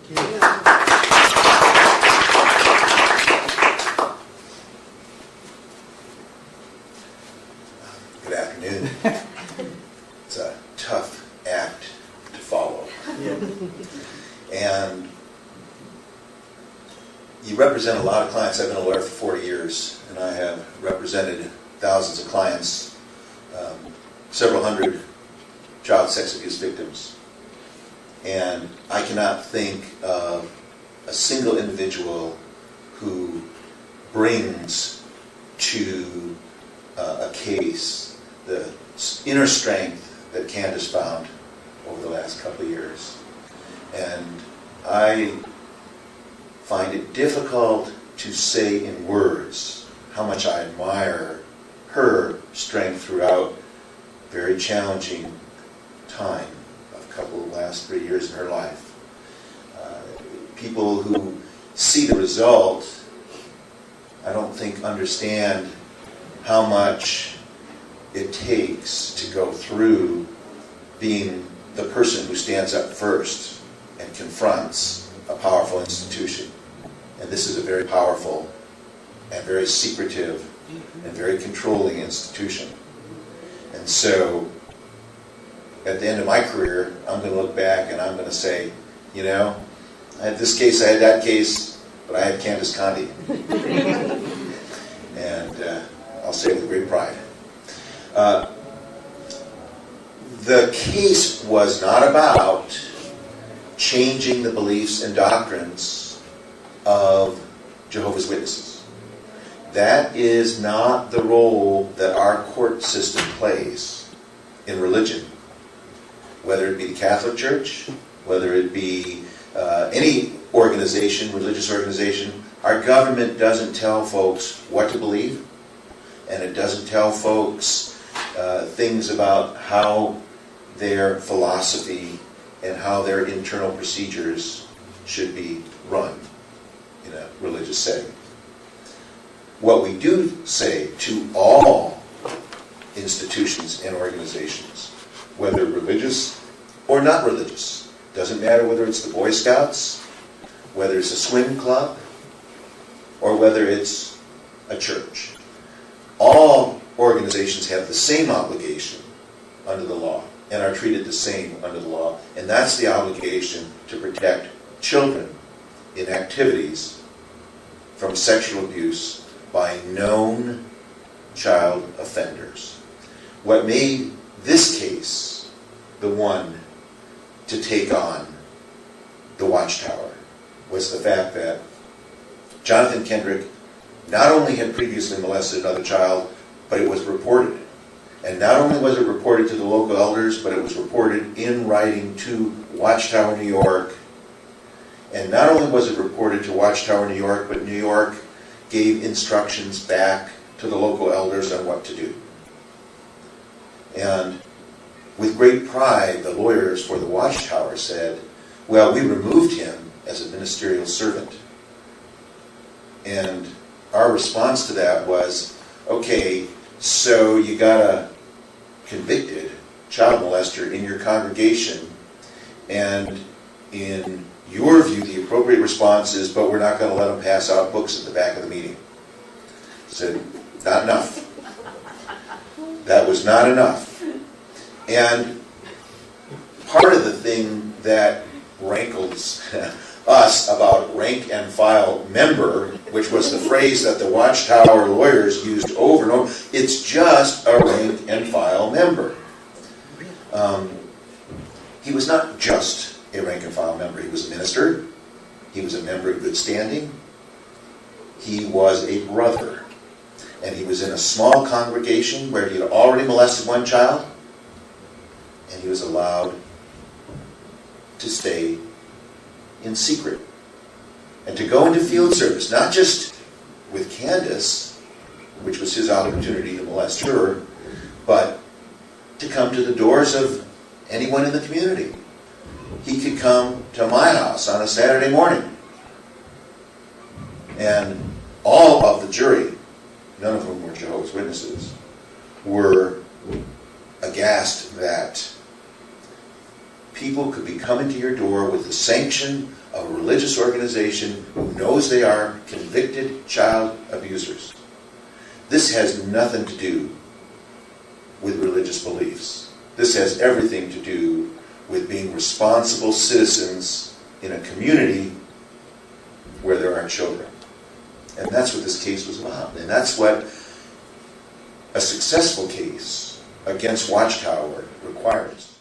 Good afternoon. It's a tough act to follow. And you represent a lot of clients. I've been a lawyer for 40 years, and I have represented thousands of clients, several hundred child sex abuse victims. And I cannot think of a single individual who brings to a case the inner strength that Candice found over the last couple of years. And I find it difficult to say in words how much I admire her strength throughout a very challenging time of a couple of the last 3 years in her life. People who see the result, I don't think understand how much it takes to go through being the person who stands up first and confronts a powerful institution. And this is a very powerful and very secretive and very controlling institution. And so, at the end of my career, I'm going to look back and I'm going to say, you know, I had this case, I had that case, but I had Candice Condi. And I'll say it with great pride. The case was not about changing the beliefs and doctrines of Jehovah's Witnesses. That is not the role that our court system plays in religion. Whether it be the Catholic Church, whether it be any organization, religious organization, our government doesn't tell folks what to believe, and it doesn't tell folks things about how their philosophy and how their internal procedures should be run in a religious setting. What we do say to all institutions and organizations, whether religious or not religious, doesn't matter whether it's the Boy Scouts, whether it's a swim club, or whether it's a church. All organizations have the same obligation under the law and are treated the same under the law, and that's the obligation to protect children in activities from sexual abuse by known child offenders. What made this case the one to take on the Watchtower was the fact that Jonathan Kendrick not only had previously molested another child, but it was reported. And not only was it reported to the local elders, but it was reported in writing to Watchtower New York. And not only was it reported to Watchtower New York, but New York gave instructions back to the local elders on what to do. And with great pride, the lawyers for the Watchtower said, well, we removed him as a ministerial servant. And our response to that was, okay, so you got a convicted child molester in your congregation, and in your view, the appropriate response is, but we're not going to let them pass out books at the back of the meeting. Said, not enough. That was not enough. And part of the thing that rankles us about rank and file member, which was the phrase that the Watchtower lawyers used over and over, it's just a rank and file member. He was not just a rank and file member. He was a minister. He was a member of good standing. He was a brother. And he was in a small congregation where he had already molested one child, and he was allowed to stay in secret and to go into field service, not just with Candice, which was his opportunity to molest her, but to come to the doors of anyone in the community. He could come to my house on a Saturday morning, and all of the jury, none of whom were Jehovah's Witnesses, were aghast that people could be coming to your door with the sanction of a religious organization who knows they are convicted child abusers. This has nothing to do with religious beliefs. This has everything to do with being responsible citizens in a community where there are children. And that's what this case was about. And that's what a successful case against Watchtower requires.